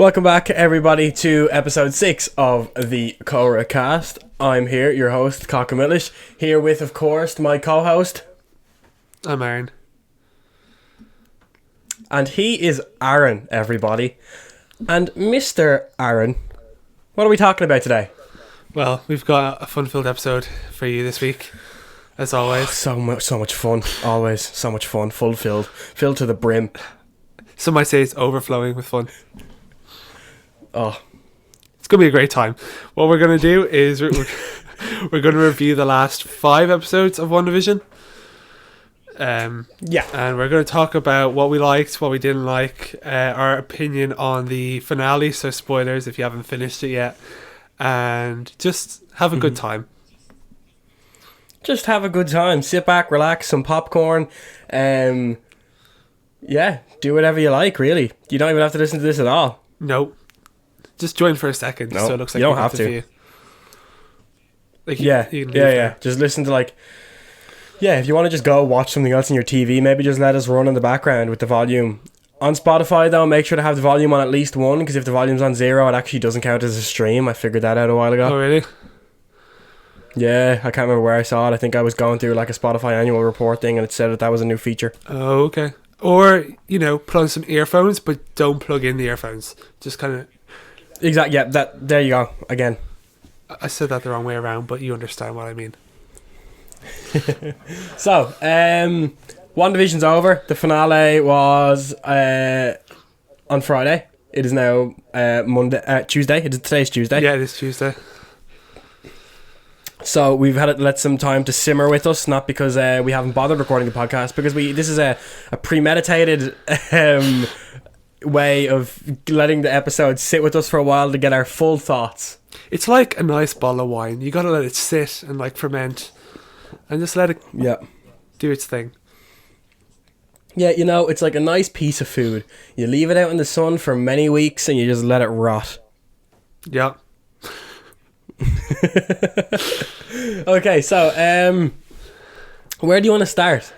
Welcome back, everybody, to episode 6 of the ComhraCast. I'm here, your host, Cáca, here with, of course, my co-host. I'm Aaron. And he is Aaron, everybody. And Mr. Aaron, what are we talking about today? Well, we've got a fun-filled episode for you this week, as always. So much fun, always. So much fun, filled to the brim. Some might say it's overflowing with fun. Oh, it's going to be a great time. What we're going to do is we're going to review the last 5 episodes of Wandavision. yeah. And we're going to talk about what we liked, what we didn't like, our opinion on the finale, so spoilers if you haven't finished it yet, and just have a good time. Just have a good time. Sit back, relax, some popcorn. Yeah, do whatever you like, really. You don't even have to listen to this at all. Nope. Just join for a second, so it looks like you don't have to. Like yeah. Just listen to if you want to just go watch something else on your TV, maybe just let us run in the background with the volume. On Spotify, though, make sure to have the volume on at least 1, because if the volume's on 0, it actually doesn't count as a stream. I figured that out a while ago. Oh, really? Yeah, I can't remember where I saw it. I think I was going through like a Spotify annual report thing, and it said that was a new feature. Oh, okay. Or, plug on some earphones, but don't plug in the earphones. Just kind of... Exactly, yeah, there you go, again. I said that the wrong way around, but you understand what I mean. So, WandaVision's over. The finale was on Friday. It is now Tuesday. Today's Tuesday. Yeah, it is Tuesday. So we've had to let some time to simmer with us, not because we haven't bothered recording the podcast, because this is a premeditated way of letting the episode sit with us for a while to get our full thoughts. It's like a nice bottle of wine. You gotta let it sit and ferment, and just let it do its thing. Yeah, it's like a nice piece of food. You leave it out in the sun for many weeks and you just let it rot. Yeah. Okay, so where do you want to start?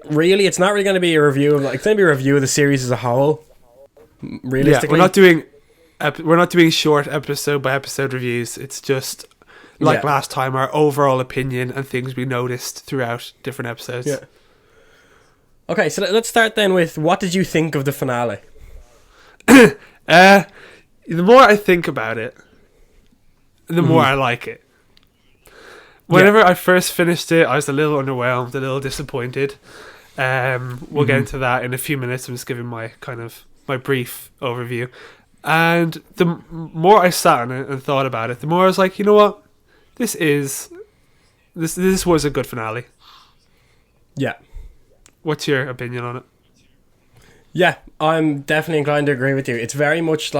Really, it's not really going to be a review of it's going to be a review of the series as a whole. Realistically, we're not doing short episode by episode reviews. It's just last time, our overall opinion and things we noticed throughout different episodes. Yeah. Okay, so let's start then with, what did you think of the finale? The more I think about it, the more I like it. Whenever I first finished it, I was a little underwhelmed, a little disappointed. We'll get into that in a few minutes. I'm just giving my brief overview. And the more I sat on it and thought about it, the more I was like, you know what? This was a good finale. Yeah. What's your opinion on it? Yeah, I'm definitely inclined to agree with you. It's very much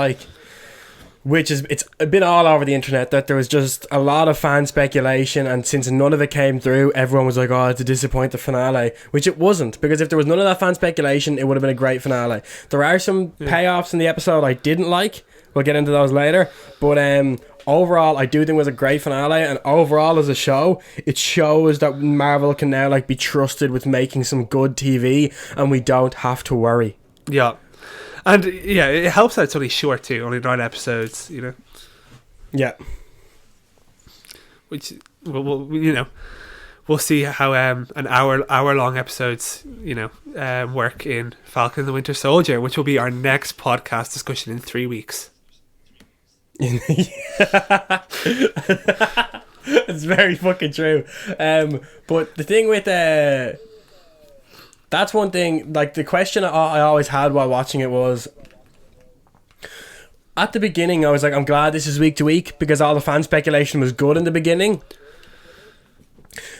it's been all over the internet that there was just a lot of fan speculation, and since none of it came through, everyone was like, oh, it's a disappointing finale, which it wasn't, because if there was none of that fan speculation, it would have been a great finale. There are some payoffs in the episode I didn't like. We'll get into those later, but overall, I do think it was a great finale, and overall as a show, it shows that Marvel can now be trusted with making some good TV, and we don't have to worry. Yeah. And it helps that it's only short too, only 9 episodes, Yeah. Which we'll see how an hour long episodes, work in Falcon and the Winter Soldier, which will be our next podcast discussion in 3 weeks. It's very fucking true. But the thing with that's one thing, the question I always had while watching it was, at the beginning I was like, I'm glad this is week to week, because all the fan speculation was good in the beginning.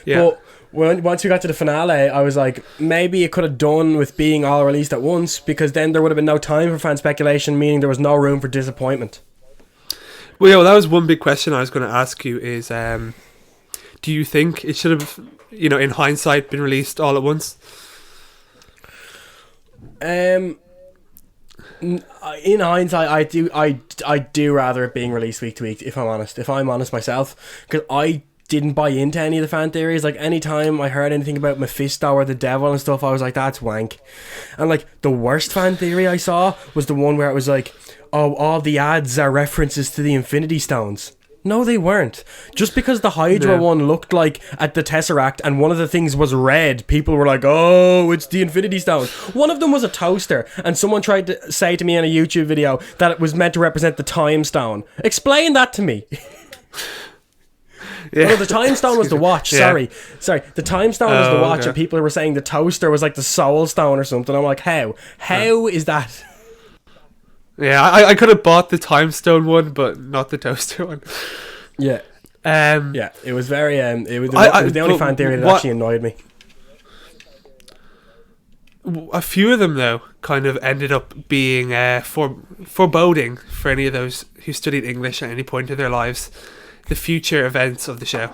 Yeah. But once we got to the finale, I was like, maybe it could have done with being all released at once, because then there would have been no time for fan speculation, meaning there was no room for disappointment. Well, that was one big question I was going to ask you is, do you think it should have, in hindsight, been released all at once? In hindsight, I do rather it being released week to week, if I'm honest myself, because I didn't buy into any of the fan theories. Anytime I heard anything about Mephisto or the devil and stuff, I was like, that's wank. And the worst fan theory I saw was the one where it was oh, all the ads are references to the Infinity Stones. No, they weren't. Just because the Hydra one looked like at the Tesseract and one of the things was red, people were like, oh, it's the Infinity Stones. One of them was a toaster, and someone tried to say to me in a YouTube video that it was meant to represent the Time Stone. Explain that to me. Yeah. Oh, no, the Time Stone was the watch. Sorry. The Time Stone was the watch, and people were saying the toaster was like the Soul Stone or something. I'm like, how? How is that? Yeah, I could have bought the Time Stone one, but not the toaster one. Yeah. Yeah, it was very... it was the only fan theory that actually annoyed me. A few of them, though, kind of ended up being foreboding for any of those who studied English at any point in their lives. The future events of the show.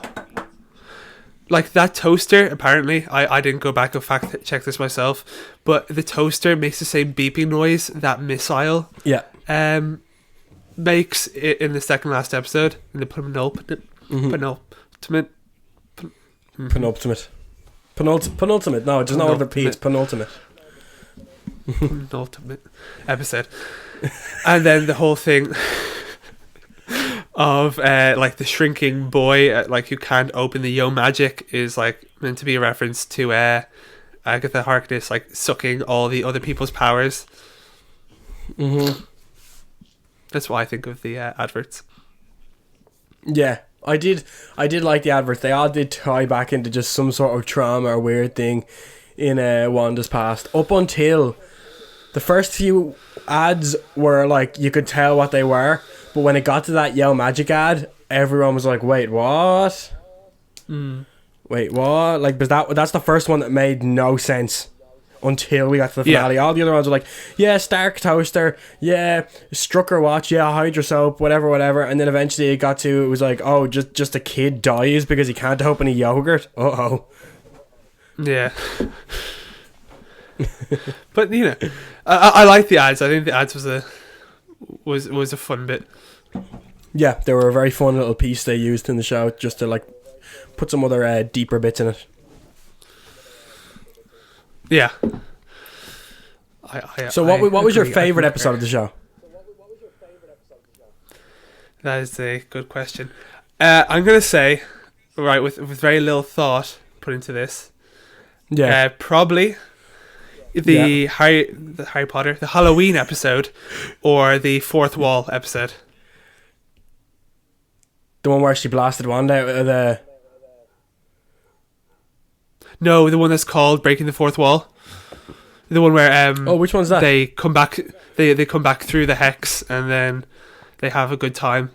Like that toaster, apparently, I didn't go back and fact check this myself, but the toaster makes the same beeping noise that missile makes it in the second last episode, in the penultimate. No, there's no other P, it's penultimate. Penultimate episode. And then the whole thing of like the shrinking boy like who can't open the yo magic is like meant to be a reference to Agatha Harkness like sucking all the other people's powers. That's what I think of the adverts. Yeah, I did like the adverts. They all did tie back into just some sort of trauma or weird thing in Wanda's past, up until the first few ads were like you could tell what they were. But when it got to that Yell Magic ad, everyone was like, wait, what? Wait, what? Like, but that's the first one that made no sense until we got to the finale. All the other ones were like, yeah, Stark Toaster, yeah, Strucker Watch, yeah, Hydra Soap, whatever. And then eventually it got to, it was like, oh, just a kid dies because he can't open a yogurt. Uh-oh. Yeah. But, you know, I like the ads. I think the ads was a fun bit. Yeah, they were a very fun little piece they used in the show just to like put some other deeper bits in it. Yeah. So what was your favourite episode of the show? That is a good question. I'm going to say, right, with very little thought put into this, probably the Harry Potter, the Halloween episode, or the Fourth Wall episode. The one where she blasted Wanda out of the... No, the one that's called Breaking the Fourth Wall. The one where which one's that? They come back. They come back through the hex, and then they have a good time.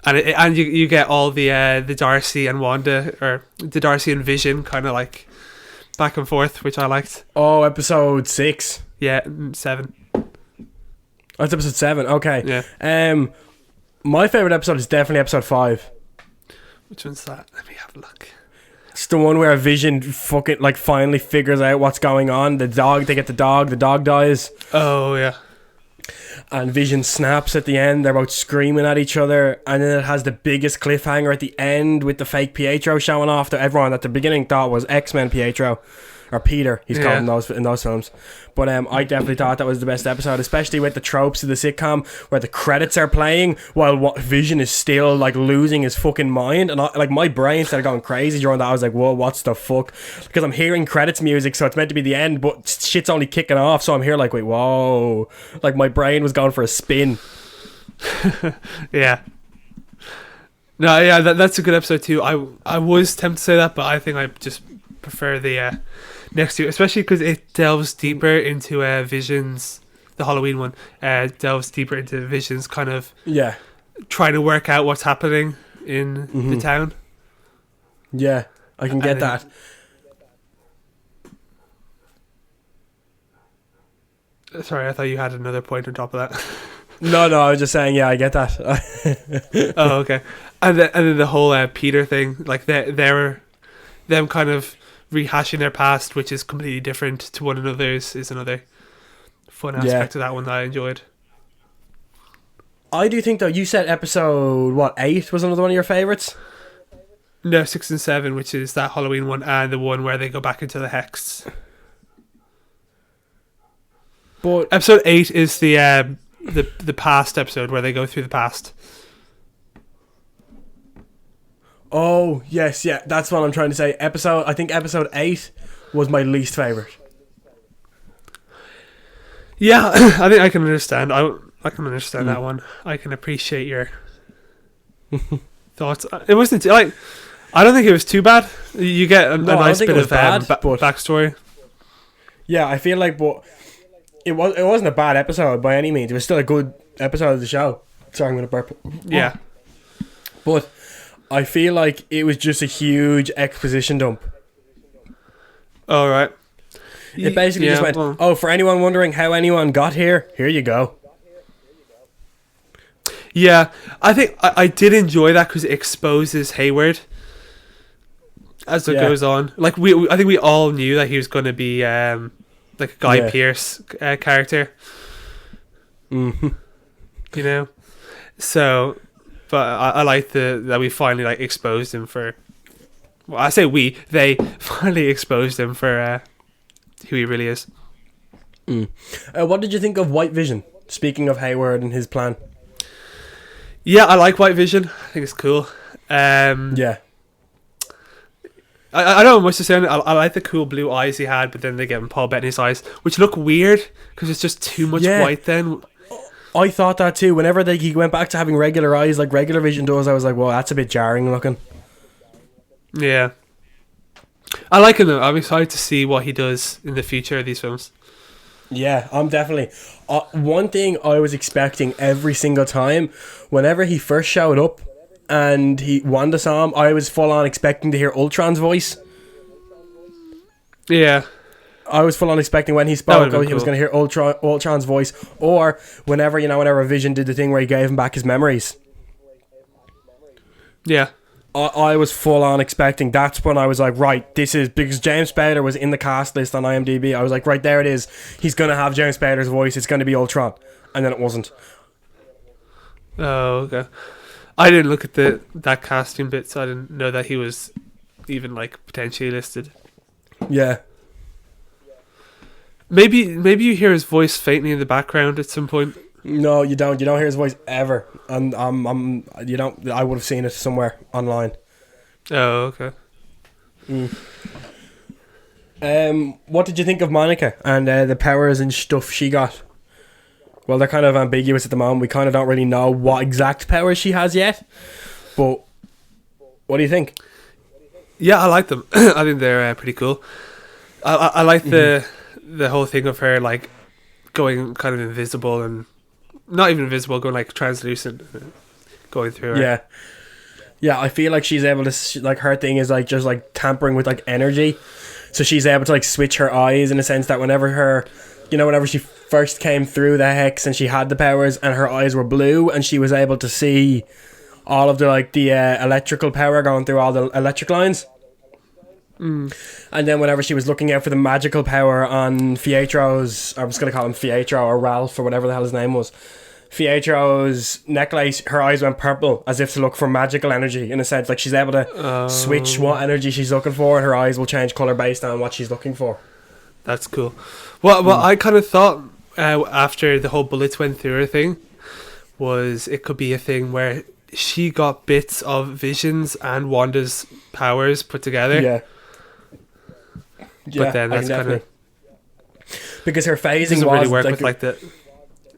And you get all the Darcy and Wanda, or the Darcy and Vision, kind of like back and forth, which I liked. Oh, episode 6. Yeah, 7. Oh, it's episode 7. Okay. Yeah. My favourite episode is definitely episode 5. Which one's that? Let me have a look. It's the one where Vision fucking like finally figures out what's going on. They get the dog dies. Oh yeah. And Vision snaps at the end. They're both screaming at each other, and then it has the biggest cliffhanger at the end with the fake Pietro showing off to everyone at the beginning thought was X-Men Pietro. Or Peter, he's called in those films. But I definitely thought that was the best episode, especially with the tropes of the sitcom where the credits are playing while Vision is still like losing his fucking mind. And my brain started going crazy during that. I was like, whoa, what's the fuck? Because I'm hearing credits music, so it's meant to be the end, but shit's only kicking off. So I'm here like, wait, whoa. Like my brain was going for a spin. Yeah. No, yeah, that's a good episode too. I was tempted to say that, but I think I just prefer the next two, especially because it delves deeper into Vision's, the Halloween one, delves deeper into Vision's kind of trying to work out what's happening in the town. Yeah, I can get that. Sorry, I thought you had another point on top of that. No, I was just saying, yeah, I get that. Oh, okay. And then the whole Peter thing, like they're them kind of rehashing their past, which is completely different to one another's, is another fun aspect of that one that I enjoyed. I do think though, you said episode 8 was another one of your favourites? No, 6 and 7, which is that Halloween one, and the one where they go back into the hex. But episode 8 is the the past episode where they go through the past. Oh yes, yeah, that's what I'm trying to say. I think episode 8 was my least favorite. Yeah, I think I can understand. I can understand that one. I can appreciate your thoughts. It wasn't like, I don't think it was too bad. You get a nice bit of backstory. Yeah, I feel like, but it wasn't a bad episode by any means. It was still a good episode of the show. Sorry, I'm gonna burp. Yeah, but I feel like it was just a huge exposition dump. All right. It basically just went, oh, for anyone wondering how anyone got here, here you go. Yeah, I think I did enjoy that because it exposes Hayward as it goes on. Like I think we all knew that he was going to be like a Guy Pearce character. Mm-hmm. You know, so but I like that we finally like exposed him for. Well, I say they finally exposed him for who he really is. What did you think of White Vision? Speaking of Hayward and his plan. Yeah, I like White Vision. I think it's cool. Yeah. I don't know much to say on it. I like the cool blue eyes he had, but then they get him Paul Bettany's eyes, which look weird because it's just too much white then. I thought that too. Whenever he went back to having regular eyes like regular Vision does, I was like, well, that's a bit jarring looking. Yeah. I like him though. I'm excited to see what he does in the future of these films. Yeah, I'm definitely. One thing I was expecting every single time, whenever he first showed up and Wanda saw him, I was full on expecting to hear Ultron's voice. Yeah. I was full on expecting when he spoke, he was going to hear Ultron's voice, or whenever Vision did the thing where he gave him back his memories. Yeah. I was full on expecting. That's when I was like, right, this is because James Spader was in the cast list on IMDb. I was like, right, there it is. He's going to have James Spader's voice. It's going to be Ultron. And then it wasn't. Oh, okay. I didn't look at that casting bit, so I didn't know that he was even like potentially listed. Yeah. Maybe you hear his voice faintly in the background at some point. No, you don't. You don't hear his voice ever, and you don't. I would have seen it somewhere online. Oh, okay. What did you think of Monica and the powers and stuff she got? Well, they're kind of ambiguous at the moment. We kind of don't really know what exact powers she has yet. But what do you think? Yeah, I like them. I think they're pretty cool. I like the whole thing of her like going kind of invisible and. Not even invisible, going like translucent, going through her. Yeah. I feel like she's able to like her thing is like just like tampering with like energy, so she's able to like switch her eyes in a sense that whenever she first came through the hex and she had the powers and her eyes were blue and she was able to see all of the electrical power going through all the electric lines. And then whenever she was looking out for the magical power on Pietro's, I was going to call him Pietro or Ralph or whatever the hell his name was, Pietro's necklace, her eyes went purple as if to look for magical energy in a sense. Like she's able to switch what energy she's looking for and her eyes will change colour based on what she's looking for. That's cool. Well, I kind of thought after the whole bullets went through her thing was it could be a thing where she got bits of Vision's and Wanda's powers put together. Yeah. But then that's kind of because her phasing doesn't really work with like the.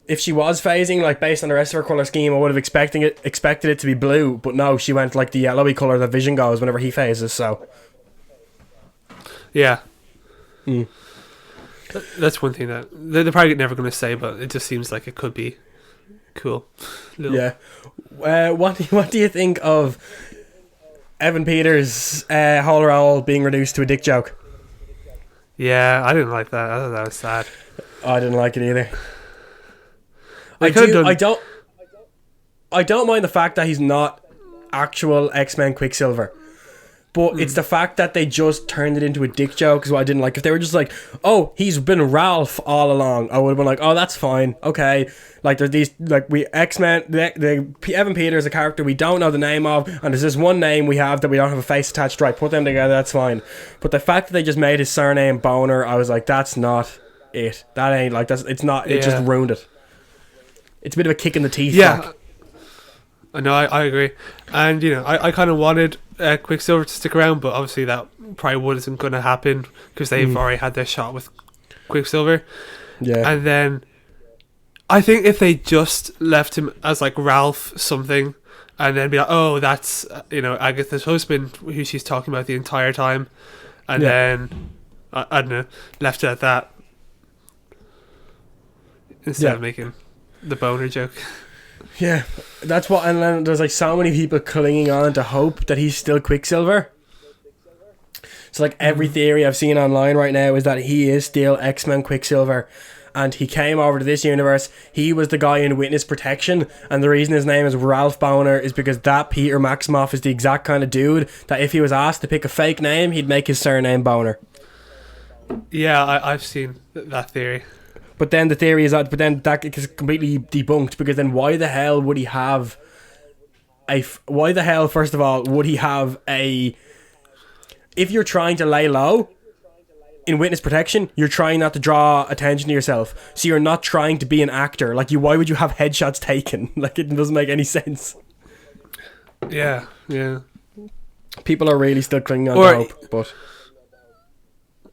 If she was phasing like based on the rest of her colour scheme, I would have expected it to be blue, but no, she went like the yellowy colour that Vision goes whenever he phases. So yeah, that's one thing that they're probably never going to say, but it just seems like it could be cool. Yeah. What do you think of Evan Peters' whole role being reduced to a dick joke? Yeah, I didn't like that. I thought that was sad. I didn't like it either. I don't mind the fact that he's not actual X-Men Quicksilver. But it's the fact that they just turned it into a dick joke is what I didn't like. If they were just like, oh, he's been Ralph all along, I would have been like, oh, that's fine. Okay. Like, there's these, like, we X-Men, the Evan Peters is a character we don't know the name of, and there's this one name we have that we don't have a face attached to, right? Put them together, that's fine. But the fact that they just made his surname Boner, I was like, that's not it. That ain't, like, it's not, it just ruined it. It's a bit of a kick in the teeth. Yeah. Like. I know, I agree. And, I kind of wanted Quicksilver to stick around, but obviously that probably wasn't going to happen because they've already had their shot with Quicksilver. Yeah. And then I think if they just left him as like Ralph something and then be like, oh, that's, Agatha's husband who she's talking about the entire time. And then, I don't know, left it at that. Instead of making the boner joke. Yeah, that's what, and then there's like so many people clinging on to hope that he's still Quicksilver. So like every theory I've seen online right now is that he is still X-Men Quicksilver, and he came over to this universe. He was the guy in Witness Protection, and the reason his name is Ralph Boner is because that Peter Maximoff is the exact kind of dude that if he was asked to pick a fake name, he'd make his surname Boner. Yeah, I've seen that theory. But then the theory is that, that is completely debunked, because then why the hell would he have why the hell, first of all, would he have if you're trying to lay low in Witness Protection, you're trying not to draw attention to yourself. So you're not trying to be an actor. Like, why would you have headshots taken? Like, it doesn't make any sense. Yeah. People are really still clinging on to hope, but...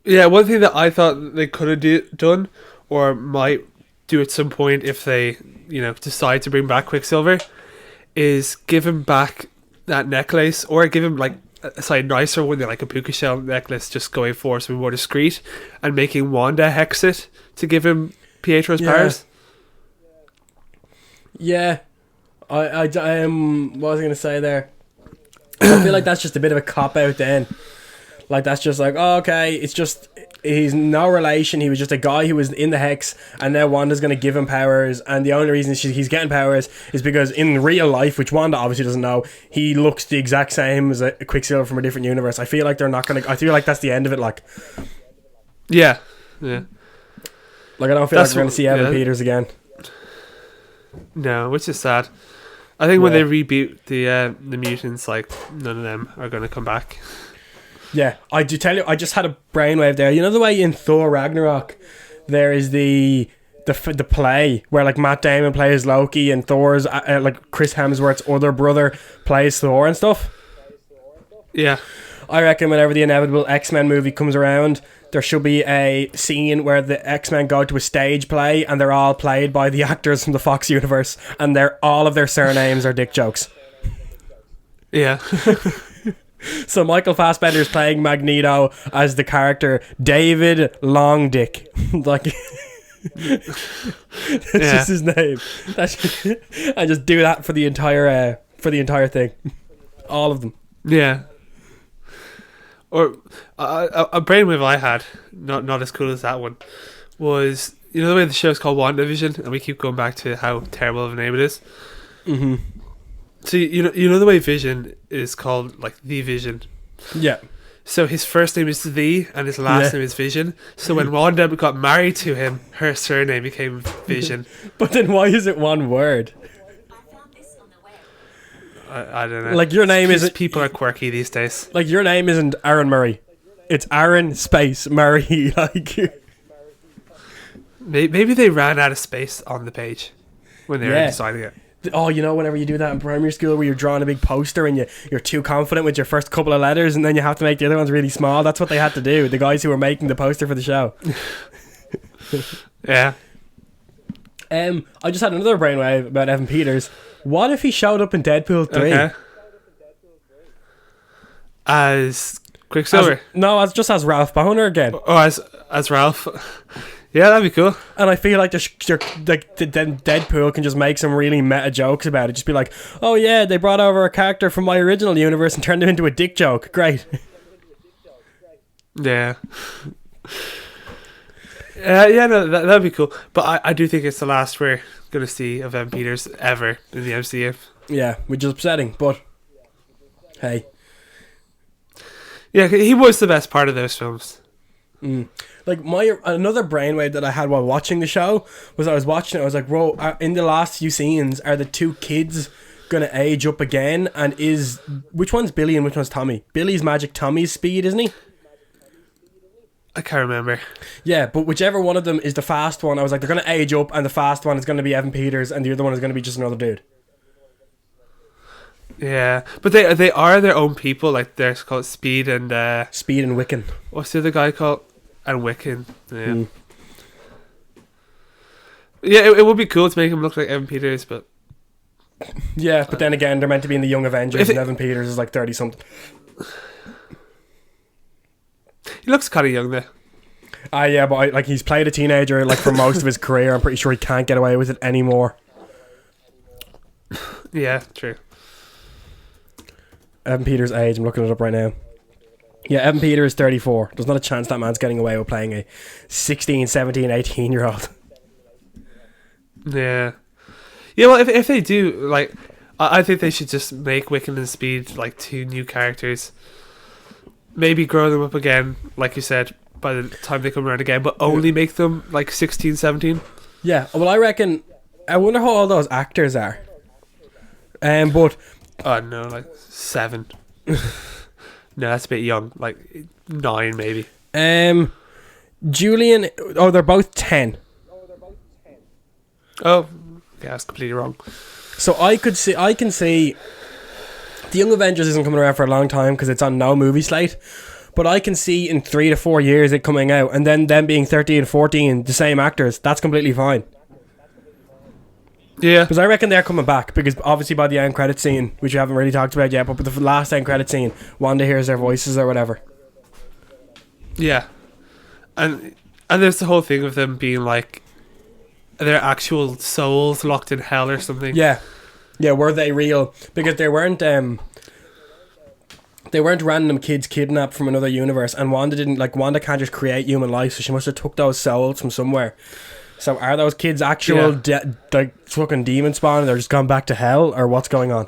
Yeah, one thing that I thought they could have done, or might do at some point if they, decide to bring back Quicksilver, is give him back that necklace, or give him like a slightly nicer one, like a puka shell necklace, just going for something more discreet, and making Wanda hex it to give him Pietro's powers. Yeah, what was I going to say there? I feel like that's just a bit of a cop out then. Like, that's just like, oh, okay, it's just, he's no relation, he was just a guy who was in the Hex, and now Wanda's going to give him powers, and the only reason he's getting powers is because in real life, which Wanda obviously doesn't know, he looks the exact same as a Quicksilver from a different universe. I feel like they're not going to, I feel like that's the end of it, like. Yeah. Like, I don't feel like we're going to see Evan Peters again. No, which is sad. I think when they reboot the mutants, like, none of them are going to come back. Yeah, I do tell you, I just had a brainwave there. You know the way in Thor Ragnarok, there is the play where like Matt Damon plays Loki and Thor's like Chris Hemsworth's other brother plays Thor and stuff. Yeah, I reckon whenever the inevitable X-Men movie comes around, there should be a scene where the X-Men go to a stage play and they're all played by the actors from the Fox universe, and all of their surnames are dick jokes. Yeah. So Michael Fassbender is playing Magneto as the character David Longdick. Like, that's just his name. I just do that for the entire thing, all of them. Yeah. Or a brainwave I had, not as cool as that one, was the way the show's called WandaVision, and we keep going back to how terrible of a name it is. Mm-hmm. So you know the way Vision is called, like, the Vision. Yeah. So his first name is The, and his last name is Vision. So when Wanda got married to him, her surname became Vision. But then why is it one word? I don't know. Like, your name isn't... People are quirky these days. Like, your name isn't Aaron Murray. It's Aaron space Murray. Like, maybe they ran out of space on the page when they were designing it. Oh, whenever you do that in primary school where you're drawing a big poster and you're too confident with your first couple of letters and then you have to make the other ones really small. That's what they had to do, the guys who were making the poster for the show. Yeah. I just had another brainwave about Evan Peters. What if he showed up in Deadpool 3? Okay. As Quicksilver? As Ralph Boner again. Oh, as Ralph. Yeah, that'd be cool. And I feel like then Deadpool can just make some really meta jokes about it. Just be like, oh yeah, they brought over a character from my original universe and turned him into a dick joke. Great. Yeah. No, that'd be cool. But I do think it's the last we're going to see of Evan Peters ever in the MCU. Yeah, which is upsetting, but hey. Yeah, he was the best part of those films. Like, another brainwave that I had while watching the show was I was watching it, I was like, bro, in the last few scenes, are the two kids gonna age up again? And which one's Billy and which one's Tommy? Billy's magic Tommy's speed, isn't he? I can't remember. Yeah, but whichever one of them is the fast one, I was like, they're going to age up, and the fast one is going to be Evan Peters, and the other one is going to be just another dude. Yeah, but they are their own people. Like they're called Speed and Wiccan. what's the other guy called? And Wiccan. Yeah, yeah. It would be cool to make him look like Evan Peters, but yeah. But then again, they're meant to be in the Young Avengers, and Evan Peters is like 30 something. He looks kind of young there. Yeah, but he's played a teenager like for most of his career. I'm pretty sure he can't get away with it anymore. Yeah, true. Evan Peters' age, I'm looking it up right now. Yeah, Evan Peters is 34. There's not a chance that man's getting away with playing a 16, 17, 18-year-old. Yeah. Yeah, well, if they do, like, I think they should just make Wiccan and Speed, like, 2 new characters. Maybe grow them up again, like you said, by the time they come around again, but only make them, like, 16, 17. Yeah, well, I wonder how all those actors are. But... Oh, no, like, 7. No, that's a bit young. Like, 9, maybe. Julian... Oh, they're both 10. Oh, yeah, that's completely wrong. So I can see the Young Avengers isn't coming around for a long time because it's on no movie slate, but I can see in 3 to 4 years it coming out, and then them being 13 and 14, the same actors. That's completely fine. Yeah, because I reckon they're coming back, because obviously by the end credit scene, which we haven't really talked about yet, but the last end credit scene, Wanda hears their voices or whatever. Yeah, and there's the whole thing of them being like their actual souls locked in hell or something. Yeah, were they real? Because they weren't random kids kidnapped from another universe, and Wanda can't just create human life, so she must have took those souls from somewhere. So are those kids actual fucking demon spawn and they're just gone back to hell, or what's going on?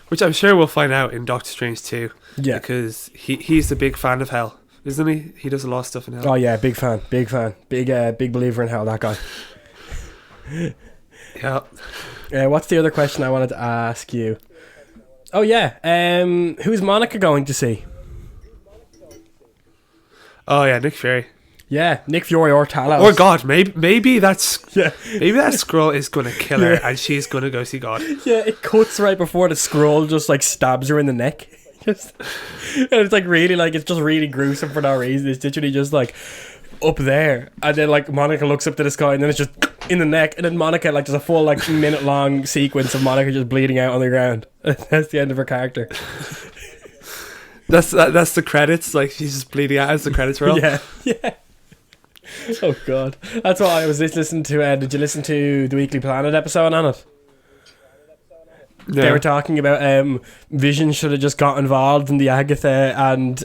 Which I'm sure we'll find out in Doctor Strange 2. Yeah. Because he's a big fan of hell, isn't he? He does a lot of stuff in hell. Oh yeah, big fan. Big believer in hell, that guy. Yeah. What's the other question I wanted to ask you? Oh yeah, who's Monica going to see? Oh yeah, Nick Fury. Yeah, Nick Fury or Talos. Oh God, maybe that's maybe that Skrull is gonna kill her and she's gonna go see God. Yeah, it cuts right before the Skrull just like stabs her in the neck. And it's like really it's just really gruesome for no reason. It's literally just like up there, and then like Monica looks up to the sky, and then it's just in the neck, and then Monica there's a full minute long sequence of Monica just bleeding out on the ground. That's the end of her character. That's the credits. Like she's just bleeding out as the credits roll. Yeah. Oh God, that's what I was listening to. Did you listen to the Weekly Planet episode on it? No. They were talking about Vision should have just got involved in the Agatha and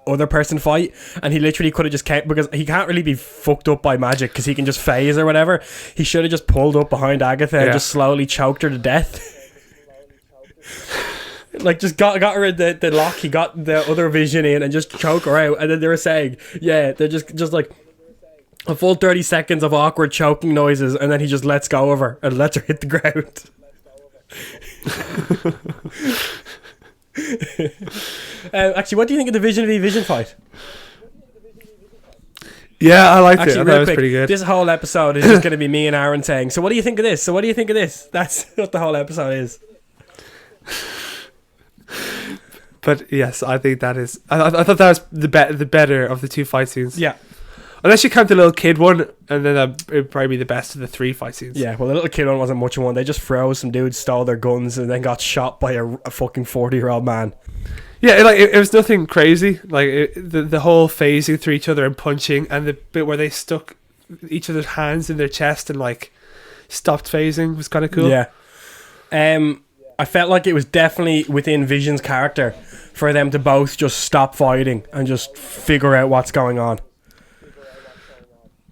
other person fight, and he literally could have just kept, because he can't really be fucked up by magic because he can just phase or whatever. He should have just pulled up behind Agatha and just slowly choked her to death. Just got her in the lock. He got the other Vision in and just choke her out. And then they were saying, they're just like a full 30 seconds of awkward choking noises, and then he just lets go of her and lets her hit the ground. Actually, what do you think of the Vision v Vision fight? Yeah, I liked it. That was pretty good. This whole episode is just going to be me and Aaron saying, so what do you think of this? So what do you think of this? That's what the whole episode is. But yes, I think that is. I thought that was the better of the 2 fight scenes. Yeah. Unless you count the little kid one, and then it would probably be the best of the 3 fight scenes. Yeah, well, the little kid one wasn't much of one. They just froze some dudes, stole their guns, and then got shot by a fucking 40-year-old man. Yeah, it was nothing crazy. The whole phasing through each other and punching, and the bit where they stuck each other's hands in their chest and stopped phasing was kind of cool. Yeah. I felt like it was definitely within Vision's character for them to both just stop fighting and just figure out what's going on.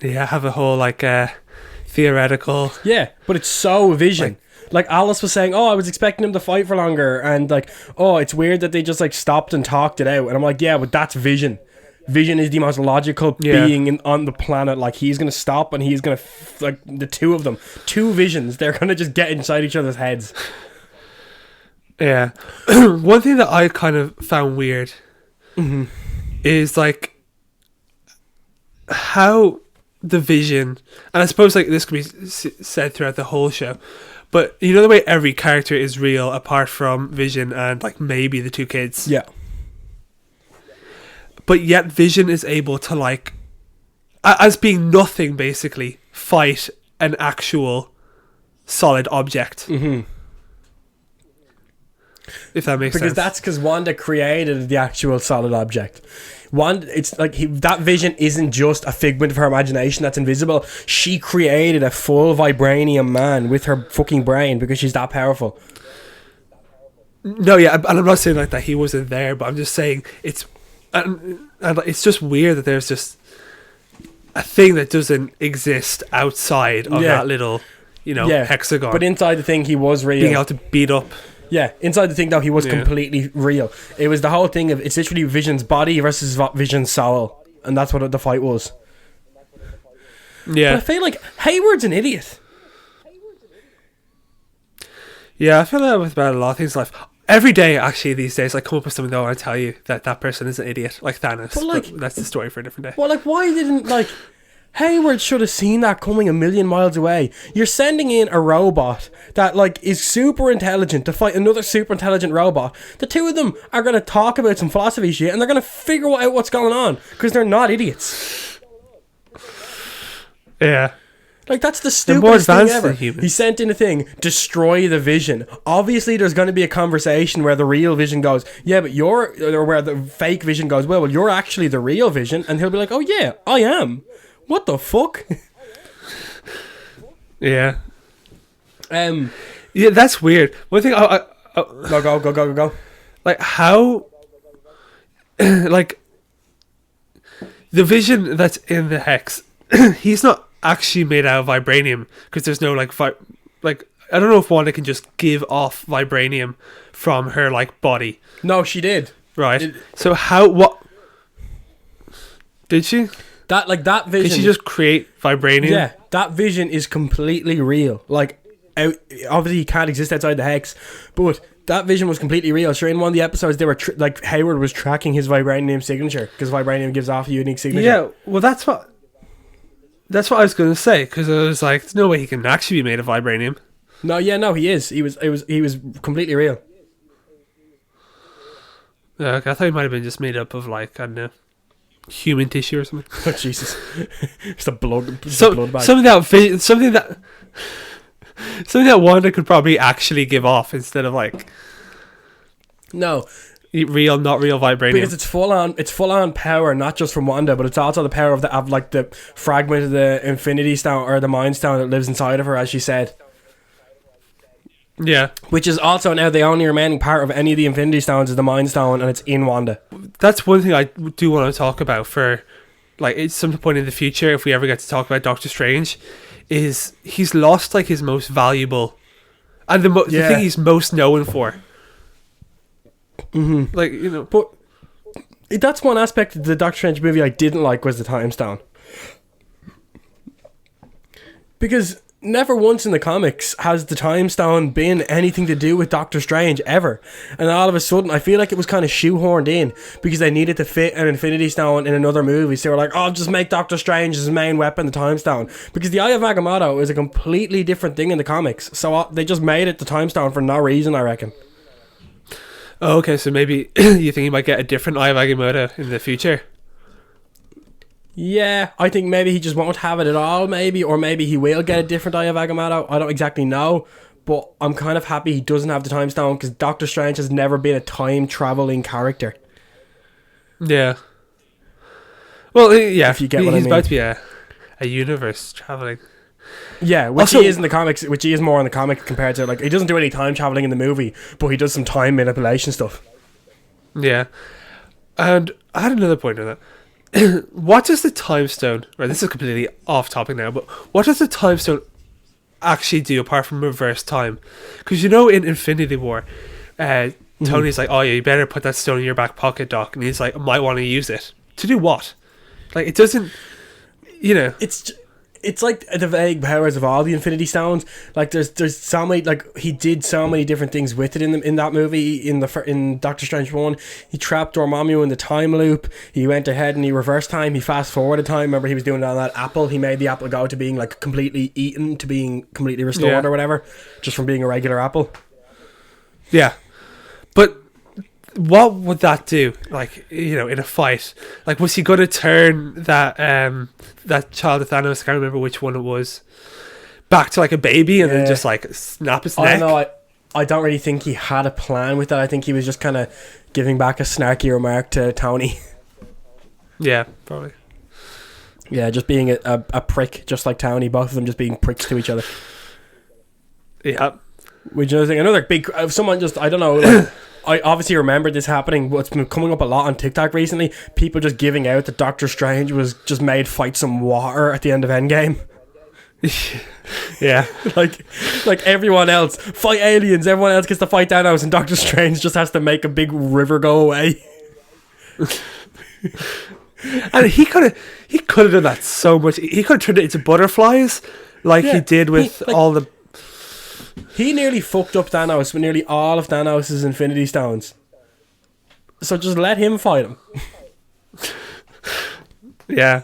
Yeah, have a whole theoretical. Yeah, but it's so Vision. Like Alice was saying, I was expecting him to fight for longer, and it's weird that they just stopped and talked it out. And I'm like, yeah, but that's Vision. Vision is the most logical being on the planet. He's gonna stop, and he's gonna the two of them, 2 Visions, they're gonna just get inside each other's heads. Yeah. One thing that I kind of found weird is like how the Vision, and I suppose like this could be said throughout the whole show, but you know the way every character is real apart from Vision and like maybe the two kids. Yeah. But yet Vision is able to like, as being nothing basically, fight an actual solid object. Mm-hmm. If that makes sense. Because that's because Wanda created the actual solid object. It's like that Vision isn't just a figment of her imagination that's invisible. She created a full vibranium man with her fucking brain because she's that powerful. No, yeah, and I'm not saying like that he wasn't there, but I'm just saying it's just weird that there's just a thing that doesn't exist outside of that little, hexagon. But inside the thing, he was real. Being able to beat up. Yeah, inside the thing though, he was completely real. It was the whole thing of it's literally Vision's body versus Vision's soul, and that's what the fight was. Yeah, but I feel like Hayward's an idiot. Yeah, I feel that with about a lot of things in life. Every day, actually, these days, I come up with something that I want to tell you that person is an idiot, like Thanos. But that's the story for a different day. Well, like, why didn't Hayward should have seen that coming a million miles away. You're sending in a robot that is super intelligent to fight another super intelligent robot. The two of them are going to talk about some philosophy shit and they're going to figure out what's going on because they're not idiots. Yeah. That's the stupidest thing ever. He sent in a thing, destroy the Vision. Obviously there's going to be a conversation where the real Vision goes, yeah, but or where the fake Vision goes, well, you're actually the real Vision. And he'll be like, oh yeah, I am. What the fuck? Yeah. Yeah, that's weird. One thing Go. Like how the Vision that's in the Hex, he's not actually made out of vibranium because there's no I don't know if Wanda can just give off vibranium from her body. No, she did. Right. So what did she? That Vision. Did she just create vibranium? Yeah, that Vision is completely real. Obviously he can't exist outside the Hex, but that Vision was completely real. Sure, in one of the episodes, they were Hayward was tracking his vibranium signature because vibranium gives off a unique signature. Yeah, well, that's what I was going to say, because I was like, there's no way he can actually be made of vibranium. No, he is. He was completely real. Okay, I thought he might have been just made up of I don't know, human tissue or something. Oh Jesus! Just a blood bag. Something that Wanda could probably actually give off instead of no. Real, not real vibranium. Because it's full on power, not just from Wanda, but it's also the power of the fragment of the Infinity Stone or the Mind Stone that lives inside of her, as she said. Yeah. Which is also now the only remaining part of any of the Infinity Stones is the Mind Stone, and it's in Wanda. That's one thing I do want to talk about for at some point in the future, if we ever get to talk about Doctor Strange, is he's lost his most valuable and the thing he's most known for. Mm-hmm. But that's one aspect of the Doctor Strange movie I didn't like was the Time Stone, because never once in the comics has the Time Stone been anything to do with Doctor Strange ever, and all of a sudden I feel like it was kind of shoehorned in because they needed to fit an Infinity Stone in another movie, so they were like, oh, just make Doctor Strange's main weapon the Time Stone, because the Eye of Agamotto is a completely different thing in the comics, so they just made it the Time Stone for no reason, I reckon. Oh, okay, so maybe you think he might get a different Eye of Agamotto in the future? Yeah, I think maybe he just won't have it at all, or maybe he will get a different Eye of Agamotto. I don't exactly know, but I'm kind of happy he doesn't have the Time Stone because Doctor Strange has never been a time-traveling character. Yeah. Well, yeah, if you get what I mean. He's about to be a universe traveling. Yeah, which he is in the comics, which he is more in the comic compared to he doesn't do any time traveling in the movie, but he does some time manipulation stuff. Yeah, and I had another point on that. What does the Time Stone? Right, this is completely off topic now, but what does the Time Stone actually do apart from reverse time? Because in Infinity War, Tony's like, "Oh yeah, you better put that stone in your back pocket, Doc," and he's like, "I might want to use it to do what?" It doesn't, it's like the vague powers of all the Infinity Stones. Like there's so many, like he did so many different things with it in that movie. In Doctor Strange 1, he trapped Dormammu in the time loop. He went ahead and he reversed time. He fast forwarded time. Remember, he was doing it on that apple. He made the apple go to being like completely eaten to being completely restored or whatever, just from being a regular apple. Yeah, but what would that do? Like, you know, in a fight, like, was he going to turn that child of Thanos, I can't remember which one it was, back to like a baby and then just like snap his neck? I don't know. I don't really think he had a plan with that. I think he was just kind of giving back a snarky remark to Tony. Yeah, probably. Yeah, just being a prick, just like Tony. Both of them just being pricks to each other. Yeah. Which I think another big someone just, I don't know, like, I obviously remember this happening, but it's been coming up a lot on TikTok recently. People just giving out that Doctor Strange was just made fight some water at the end of Endgame. Yeah. like everyone else fight aliens, everyone else gets to fight Thanos, and Doctor Strange just has to make a big river go away. And he could have done that so much. He could have turned it into butterflies like he did with all the... He nearly fucked up Thanos with nearly all of Thanos' Infinity Stones. So just let him fight him. Yeah.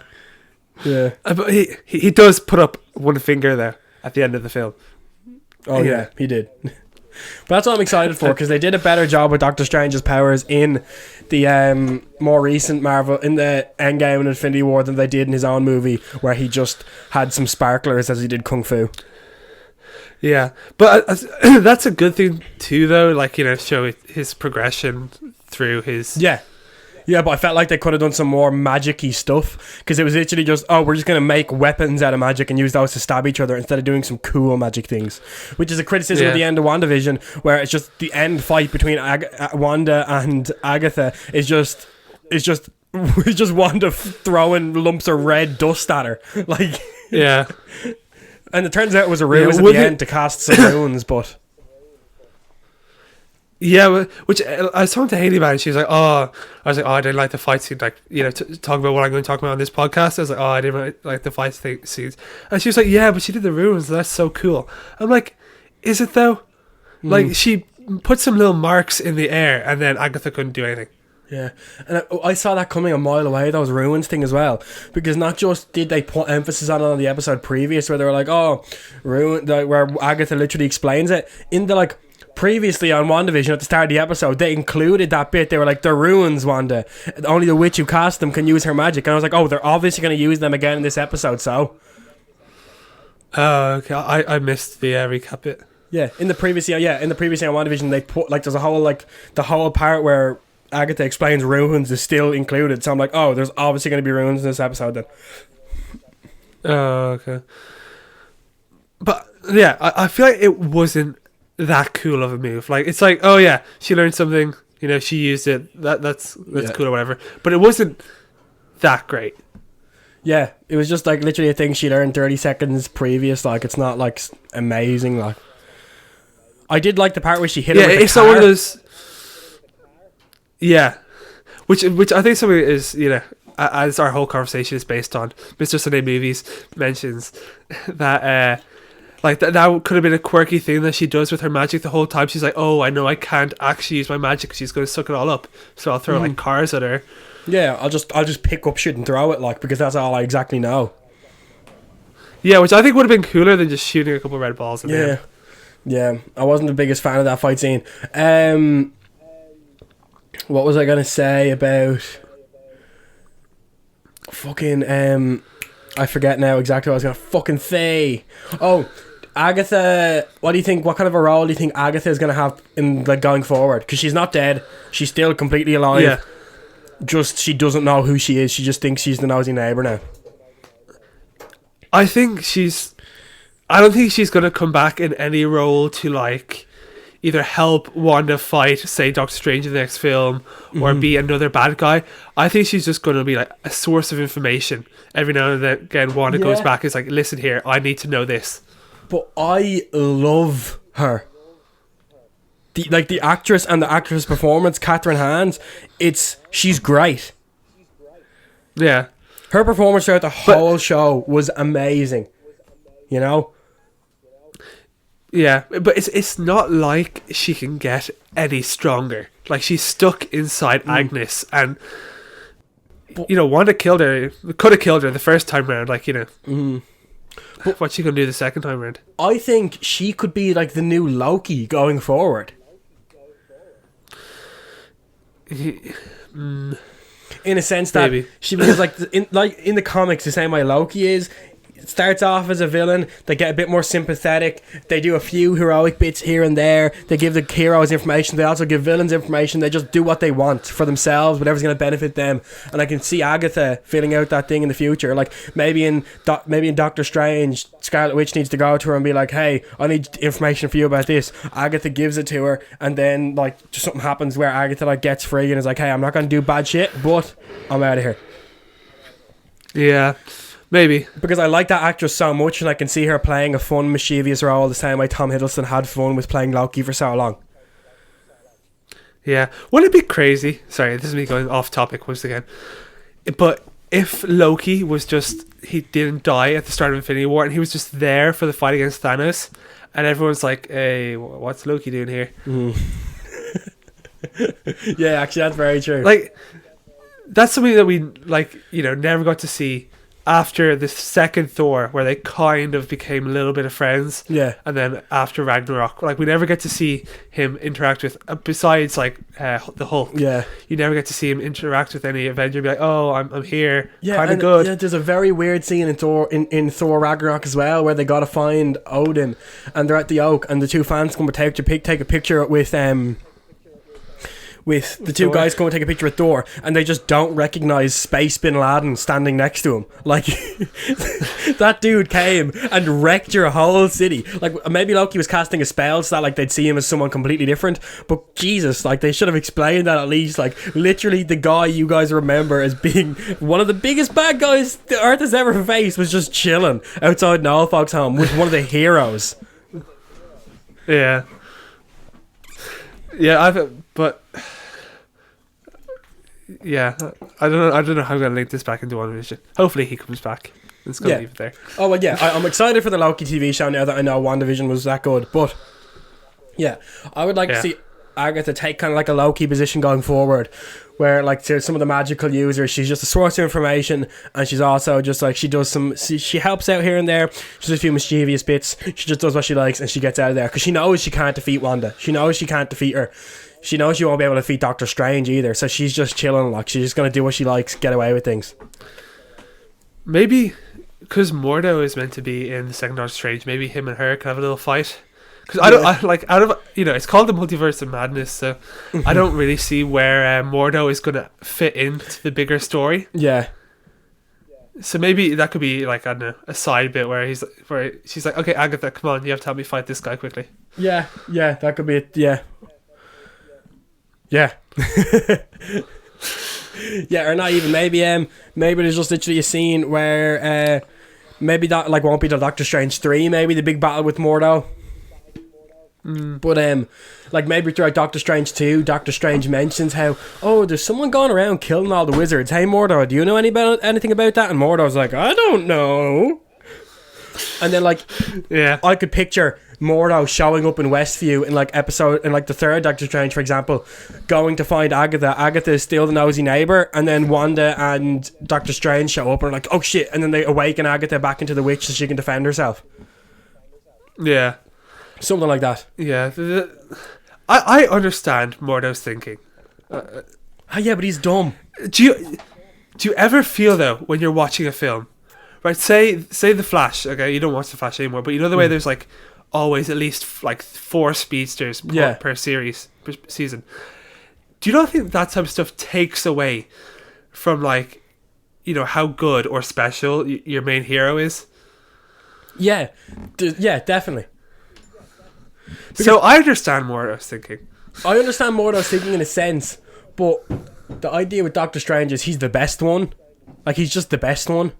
Yeah. But he does put up one finger there at the end of the film. Oh yeah, he did. But that's what I'm excited for, because they did a better job with Doctor Strange's powers in the more recent Marvel, in the Endgame and Infinity War, than they did in his own movie, where he just had some sparklers as he did Kung Fu. Yeah, but that's a good thing too, though. Like, you know, show his progression through his... Yeah, but I felt like they could have done some more magic-y stuff, because it was literally just, we're just going to make weapons out of magic and use those to stab each other instead of doing some cool magic things, which is a criticism at the end of WandaVision, where it's just the end fight between Wanda and Agatha is just Wanda throwing lumps of red dust at her. Like, yeah. And it turns out it was a ruse at the end to cast some runes, but... Yeah, which I was talking to Haley about, and she was like, I didn't like the fight scene, like, you know, talking about what I'm going to talk about on this podcast. I was like, I didn't really like the fight scenes. And she was like, yeah, but she did the runes, that's so cool. I'm like, is it though? Like, she put some little marks in the air, and then Agatha couldn't do anything. Yeah, and I saw that coming a mile away, those ruins thing as well, because not just did they put emphasis on the episode previous, where they were like, ruin, like, where Agatha literally explains it in the, like, previously on WandaVision at the start of the episode, they included that bit. They were like, they're ruins, Wanda, only the witch who cast them can use her magic. And I was like, they're obviously going to use them again in this episode. So okay, I missed the recap bit. In the previous on WandaVision, they put, like, there's a whole, like, the whole part where Agatha explains ruins is still included. So I'm like, there's obviously going to be ruins in this episode then. Okay. But yeah, I feel like it wasn't that cool of a move. Like, it's like, she learned something, you know, she used it, that's cool or whatever, but it wasn't that great. Yeah, it was just like literally a thing she learned 30 seconds previous. Like, it's not like amazing. Like, I did like the part where she hit her with it's the car. not one of those, which I think something is, you know, as our whole conversation is based on, Mr. Sunday Movies mentions that like that could have been a quirky thing that she does with her magic the whole time. She's like, I know I can't actually use my magic, she's going to suck it all up, so I'll throw like cars at her. Yeah, I'll just pick up shit and throw it, like, because that's all I exactly know. Yeah, which I think would have been cooler than just shooting a couple of red balls in there. Yeah, I wasn't the biggest fan of that fight scene. What was I going to say about fucking I forget now exactly what I was going to fucking say. Agatha, what do you think? What kind of a role do you think Agatha is going to have in, like, going forward? Because she's not dead. She's still completely alive. Yeah. Just, she doesn't know who she is. She just thinks she's the nosy neighbour now. I don't think she's going to come back in any role to, like, either help Wanda fight, say, Doctor Strange in the next film, or be another bad guy. I think she's just going to be, like, a source of information. Every now and then, again, Wanda goes back and is like, listen here, I need to know this. But I love her. The actress and the actress performance, Catherine Hahn, she's great. Yeah. Her performance throughout the whole show was amazing. You know? Yeah, but it's not like she can get any stronger. Like, she's stuck inside Agnes, and Wanda killed her. Could have killed her the first time round. Like, But what's she gonna do the second time round? I think she could be like the new Loki going forward. In a sense that Maybe. she was like in the comics, the same way Loki is. It starts off as a villain. They get a bit more sympathetic. They do a few heroic bits here and there. They give the heroes information. They also give villains information. They just do what they want for themselves, whatever's going to benefit them. And I can see Agatha filling out that thing in the future. Like maybe in Doctor Strange, Scarlet Witch needs to go to her and be like, "Hey, I need information for you about this." Agatha gives it to her, and then like just something happens where Agatha like gets free and is like, "Hey, I'm not going to do bad shit, but I'm out of here." Yeah. Maybe. Because I like that actress so much, and I can see her playing a fun, mischievous role the same way Tom Hiddleston had fun with playing Loki for so long. Yeah. Wouldn't it be crazy? Sorry, this is me going off topic once again. But if Loki was he didn't die at the start of Infinity War, and he was just there for the fight against Thanos, and everyone's like, "Hey, what's Loki doing here?" Yeah, actually, that's very true. Like, that's something that we, never got to see after the second Thor, where they kind of became a little bit of friends. Yeah. And then after Ragnarok, like, we never get to see him interact with, besides the Hulk. Yeah. You never get to see him interact with any Avenger. Be like, "Oh, I'm here." Yeah, kind of good. Yeah, there's a very weird scene in Thor Ragnarok as well, where they gotta find Odin, and they're at the Oak, and the two fans come to take a picture with the two guys going to take a picture with Thor, and they just don't recognize Space Bin Laden standing next to him. Like, that dude came and wrecked your whole city. Like, maybe Loki was casting a spell so that like they'd see him as someone completely different, but Jesus, like, they should have explained that at least. Like, literally the guy you guys remember as being one of the biggest bad guys the Earth has ever faced was just chilling outside Noel Folks' home with one of the heroes. Yeah. Yeah, yeah, I don't know how I'm gonna link this back into Wandavision. Hopefully he comes back. Let's go leave it there. Oh well, yeah, I'm excited for the Loki TV show now that I know Wandavision was that good. But yeah, I would like to see Agatha take kind of like a Loki position going forward, where like to some of the magical users, she's just a source of information, and she's also just like she helps out here and there. She does a few mischievous bits. She just does what she likes, and she gets out of there because she knows she can't defeat Wanda. She knows she can't defeat her. She knows she won't be able to defeat Doctor Strange either, so she's just chilling. Like, she's just gonna do what she likes, get away with things. Maybe because Mordo is meant to be in the second Doctor Strange, maybe him and her can have a little fight. Because it's called the Multiverse of Madness, so I don't really see where Mordo is gonna fit into the bigger story. Yeah. So maybe that could be like, I don't know, a side bit where she's like, "Okay, Agatha, come on, you have to help me fight this guy quickly." Yeah, that could be it. Yeah. Yeah. Yeah, or not even. Maybe there's just literally a scene where maybe that like won't be the Doctor Strange 3, maybe the big battle with Mordo. But like maybe throughout Doctor Strange 2, Doctor Strange mentions how, "Oh, there's someone going around killing all the wizards. Hey Mordo, do you know anything about that?" And Mordo's like, "I don't know." And then like, yeah, I could picture Mordo showing up in Westview in like the third Doctor Strange, for example, going to find Agatha. Agatha is still the nosy neighbour, and then Wanda and Doctor Strange show up and are like, "Oh shit," and then they awaken Agatha back into the witch so she can defend herself. Yeah. Something like that. Yeah. I understand Mordo's thinking. Yeah, but he's dumb. Do you ever feel though when you're watching a film, right? Say The Flash. Okay, you don't watch The Flash anymore, but you know the way there's like always at least like 4 speedsters per season. Do you not think that type of stuff takes away from like, how good or special your main hero is? Yeah, definitely. So I understand Mordo's thinking. I understand Mordo's thinking in a sense, but the idea with Doctor Strange is he's the best one. Like, he's just the best one.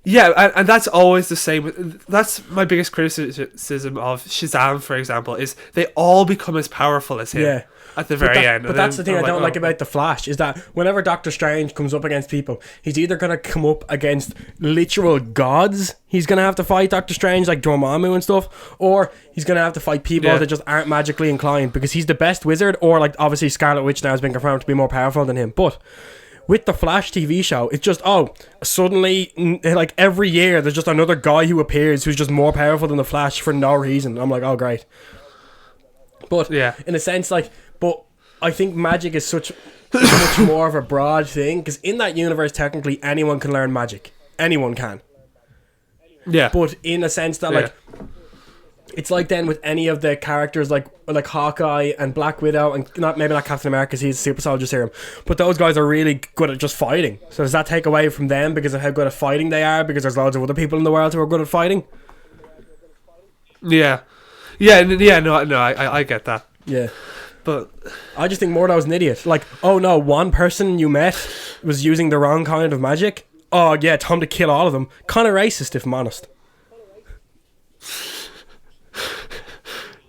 Yeah, and that's always the same. That's my biggest criticism of Shazam, for example, is they all become as powerful as him. Yeah. at the very end. But that's the thing I don't like about The Flash, is that whenever Doctor Strange comes up against people, he's either going to come up against literal gods, he's going to have to fight Doctor Strange, like Dormammu and stuff, or he's going to have to fight people that just aren't magically inclined, because he's the best wizard, or like obviously Scarlet Witch now has been confirmed to be more powerful than him. But with the Flash TV show, it's just, suddenly, like every year, there's just another guy who appears who's just more powerful than the Flash for no reason. I'm like, oh, great. But in a sense, but I think magic is such much more of a broad thing, because in that universe, technically, anyone can learn magic. Anyone can. Yeah. But in a sense that, it's like then with any of the characters like Hawkeye and Black Widow, and maybe not Captain America because he's a super soldier serum, but those guys are really good at just fighting. So does that take away from them because of how good at fighting they are, because there's loads of other people in the world who are good at fighting? No, I get that. Yeah. But I just think Mordo's an idiot. Like, oh no, one person you met was using the wrong kind of magic. Oh yeah, time to kill all of them. Kind of racist, if I'm honest.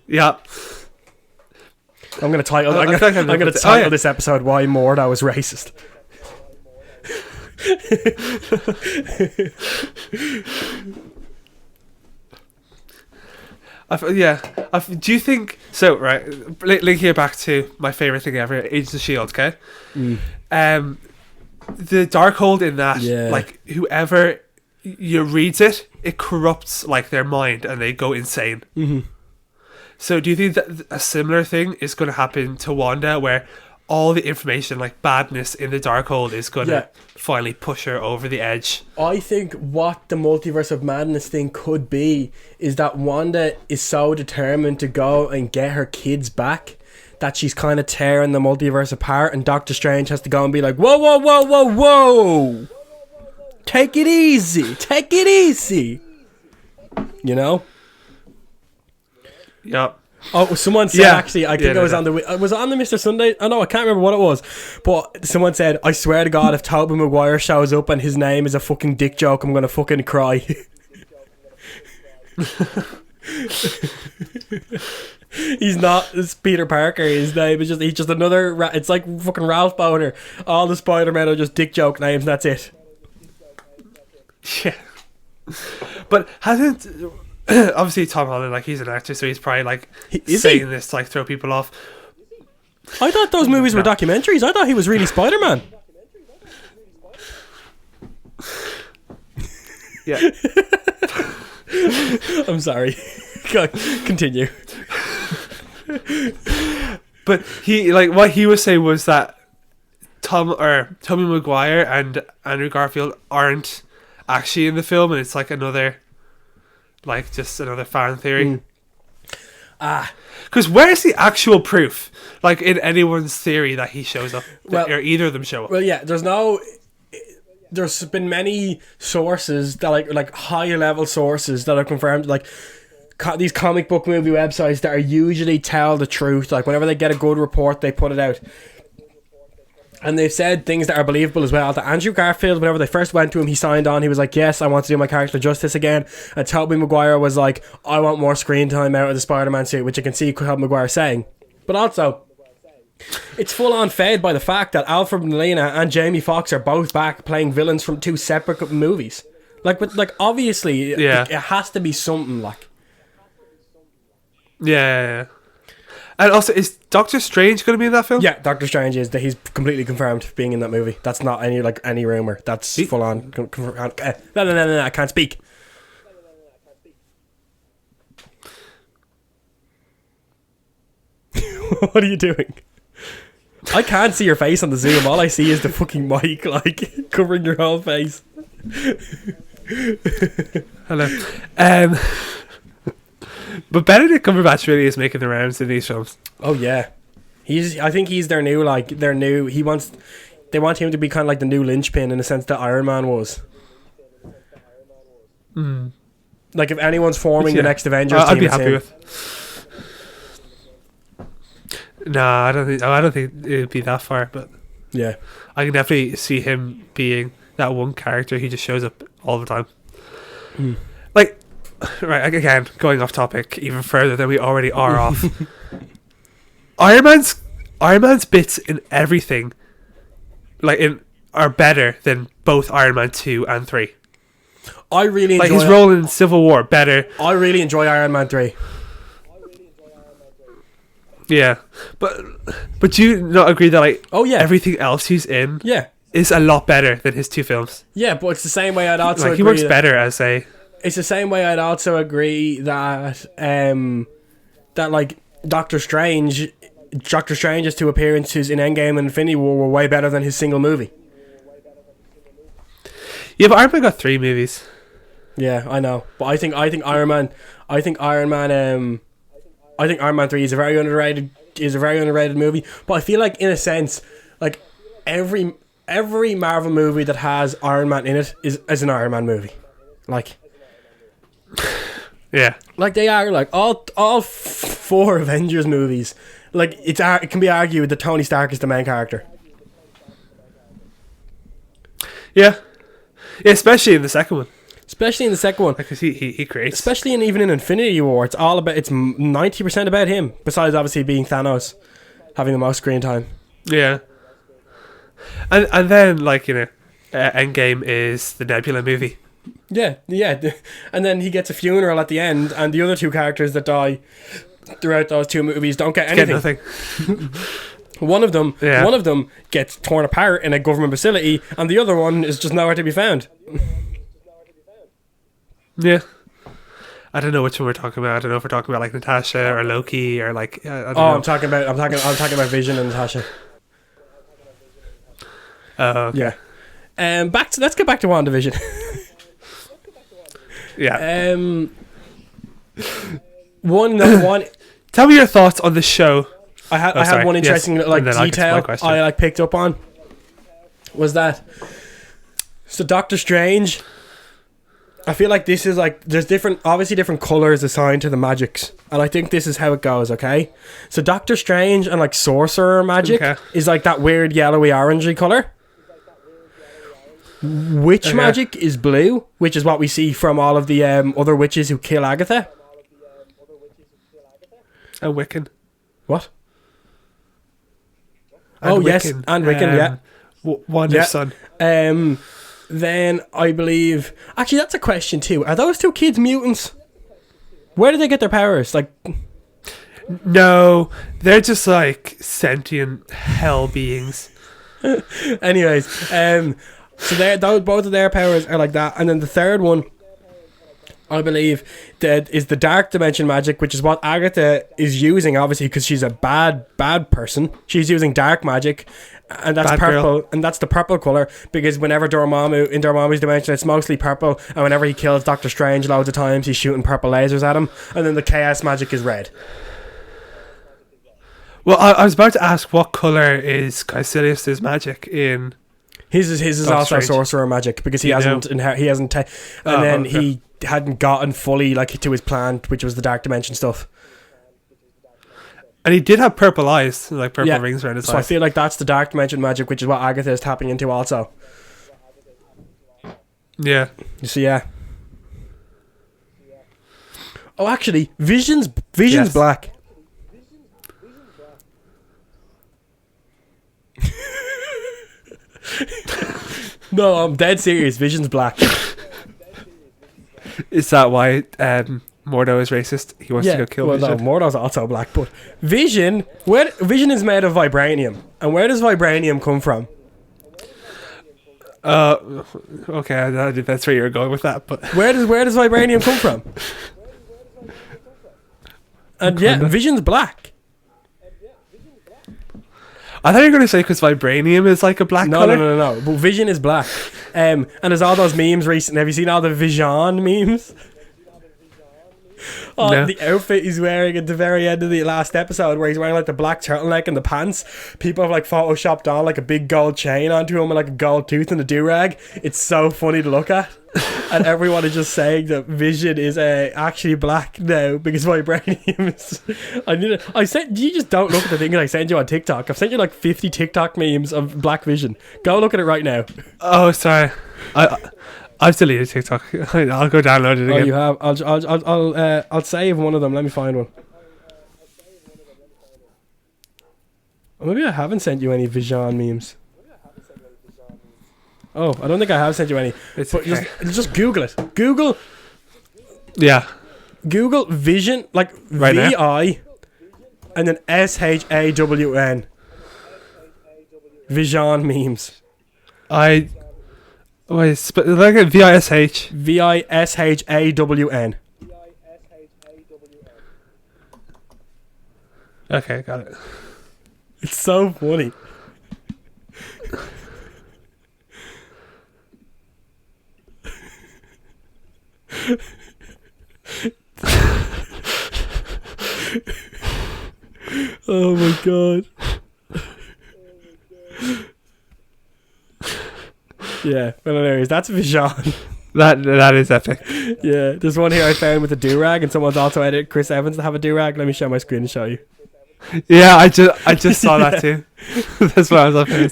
Yeah. I'm going to title this episode "Why Mordo is Racist." Do you think so? Right, linking it back to my favorite thing ever, Agents of Shield. Okay, the Darkhold in that, like whoever you reads it, it corrupts like their mind and they go insane. Mm-hmm. So do you think that a similar thing is going to happen to Wanda, where all the information, like badness in the Darkhold, is going to finally push her over the edge? I think what the Multiverse of Madness thing could be is that Wanda is so determined to go and get her kids back that she's kind of tearing the multiverse apart, and Doctor Strange has to go and be like, whoa, whoa, whoa, whoa, whoa, take it easy, you know? Yep. Oh, someone said actually, I think it was on the Mr. Sunday. Oh no, I can't remember what it was. But someone said, I swear to God, if Tobey Maguire shows up and his name is a fucking dick joke, I'm gonna fucking cry. He's not. It's Peter Parker. His name is he's just another. It's like fucking Ralph Boner. All the Spider-Men are just dick joke names. And that's it. Yeah. But hasn't. Obviously Tom Holland, like, he's an actor, so he's probably like saying this to like throw people off. I thought those movies were documentaries. I thought he was really Spider-Man. Yeah. I'm sorry. Continue. But he, like, what he was saying was that Tobey Maguire and Andrew Garfield aren't actually in the film, and it's like another, like, just another fan theory. Because where's the actual proof, like, in anyone's theory that he shows up, or either of them show up? Well, yeah, there's been many sources that like high level sources that have confirmed, like, these comic book movie websites that are usually tell the truth. Like, whenever they get a good report, they put it out. And they've said things that are believable as well. That Andrew Garfield, whenever they first went to him, he signed on. He was like, yes, I want to do my character justice again. And Tobey Maguire was like, I want more screen time out of the Spider-Man suit, which I can see Tobey Maguire saying. But also, it's full on fed by the fact that Alfred Molina and Jamie Foxx are both back playing villains from two separate movies. Like, but like, obviously, it has to be something, like. Yeah. And also, is Doctor Strange going to be in that film? Yeah, Doctor Strange is. He's completely confirmed being in that movie. That's not any rumor. That's full on confirmed. No, I can't speak. What are you doing? I can't see your face on the Zoom. All I see is the fucking mic, like, covering your whole face. Hello. But Benedict Cumberbatch really is making the rounds in these films. Oh yeah, I think he's their new. They want him to be kind of like the new linchpin in the sense that Iron Man was. Like, if anyone's forming the next Avengers team, I'd be happy with. Nah, I don't think it'd be that far, but yeah, I can definitely see him being that one character who just shows up all the time. Like, right, again, going off topic even further than we already are off. Iron Man's Iron Man's bits in everything, are better than both Iron Man 2 and 3. I really enjoy his role in Civil War better. I really enjoy Iron Man 3. Yeah, but do you not agree that everything else he's in is a lot better than his 2 films? Yeah, but it's the same way I'd also agree he works better as a. It's the same way I'd also agree that Doctor Strange's 2 appearances in Endgame and Infinity War were way better than his single movie. Yeah, but Iron Man got 3 movies. Yeah, I know, but I think Iron Man 3 is a very underrated movie. But I feel like, in a sense, like every Marvel movie that has Iron Man in it is an Iron Man movie. Like, yeah, like they are, like all 4 Avengers movies. Like it can be argued that Tony Stark is the main character. Yeah, especially in the second one. Because he creates. Especially even in Infinity War, it's 90% about him. Besides, obviously, being Thanos, having the most screen time. Yeah. And then, Endgame is the Nebula movie. Yeah. And then he gets a funeral at the end, and the other 2 characters that die throughout those 2 movies don't get anything. Nothing. One of them gets torn apart in a government facility, and the other one is just nowhere to be found. Yeah, I don't know which one we're talking about. I don't know if we're talking about Natasha or Loki or I don't know. I'm talking about Vision and Natasha. Okay. Yeah. Let's get back to WandaVision. Yeah. One. Tell me your thoughts on the show. I had one interesting detail I picked up on. Was that so? Doctor Strange. I feel like this is there's different colours assigned to the magics, and I think this is how it goes. Okay, so Doctor Strange and sorcerer magic is that weird yellowy orangey colour. Witch magic is blue, which is what we see from all of the other witches who kill Agatha. And Wiccan. What? And Wiccan. Yes, and Wiccan. Yeah, Wanda's son. Then I believe... Actually, that's a question too. Are those 2 kids mutants? Where do they get their powers? No, they're just sentient hell beings. Anyways, so both of their powers are like that. And then the third one, I believe, that is the dark dimension magic, which is what Agatha is using, obviously, because she's a bad person. She's using dark magic. And that's Bad purple, girl. and that's the purple colour, because whenever in Dormammu's dimension, it's mostly purple, and whenever he kills Doctor Strange loads of times, he's shooting purple lasers at him, and then the chaos magic is red. Well, I was about to ask what colour is Caecilius' magic in. His is also sorcerer magic, because he hasn't he hadn't gotten fully to his plan, which was the dark dimension stuff. And he did have purple eyes, purple rings around his eyes. So I feel like that's the dark dimension magic, which is what Agatha is tapping into also. Yeah. So yeah. Oh, actually, Vision's black. No, I'm dead serious. Vision's black. Is that why Mordo is racist? He wants to go kill Vision? No, Mordo's also black, but Vision is made of vibranium. And where does vibranium come from? Okay, that's where you're going with that, but where does vibranium come from? And Vision's black. I thought you were going to say because vibranium is a black color. No. But Vision is black. And there's all those memes recently. Have you seen all the Vision memes? No. The outfit he's wearing at the very end of the last episode, where he's wearing the black turtleneck and the pants. People have photoshopped on a big gold chain onto him with a gold tooth and a do-rag. It's so funny to look at. And everyone is just saying that Vision is actually black now because vibranium is... You just don't look at the thing I sent you on TikTok. I've sent you 50 TikTok memes of Black Vision. Go look at it right now. Oh, sorry. I've deleted TikTok. I'll go download it again. Oh, you have? I'll save one of them. Let me find one. Maybe I haven't sent you any Vision memes. Oh, I don't think I have sent you any. It's But okay. just Google it. Google Vision, like Right now? VI and then SHAWN. Vision memes. Like a VISH. VISHAWN. Okay, got it. It's so funny. Oh my god. Yeah, well, anyways, that's Vision. That is epic. Yeah, there's one here I found with a do-rag, and someone's also edited Chris Evans to have a do-rag. Let me share my screen and show you. Yeah, I just saw that too. That's what I was looking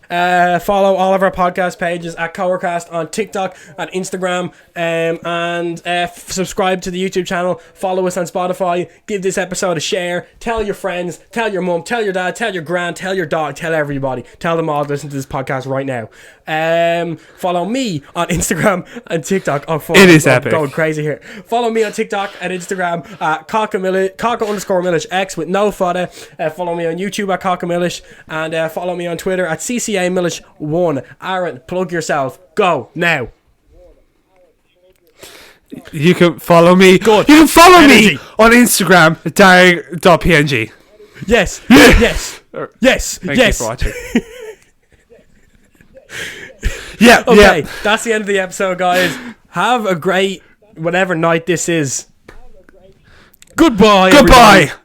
at. Follow all of our podcast pages at ComhraCast on TikTok and Instagram, and subscribe to the YouTube channel. Follow us on Spotify. Give this episode a share. Tell your friends. Tell your mum. Tell your dad. Tell your gran. Tell your dog. Tell everybody. Tell them all to listen to this podcast right now. Follow me on Instagram and TikTok. Oh, fuck, It is I'm epic. going crazy here. Follow me on TikTok and Instagram at Cáca_Milish X with no fodder. Follow me on YouTube at Cáca Milish, and follow me on Twitter at CCA Milish 1. Aaron, plug yourself. Go now. You can follow me. Good. You can follow Energy. me on Instagram, Darren.png. Yes. Yes. Yes. Thank Yes. you for watching. Yeah. Okay, Yeah. that's the end of the episode, guys. Have a great whatever night this is. Goodbye. Goodbye. everybody.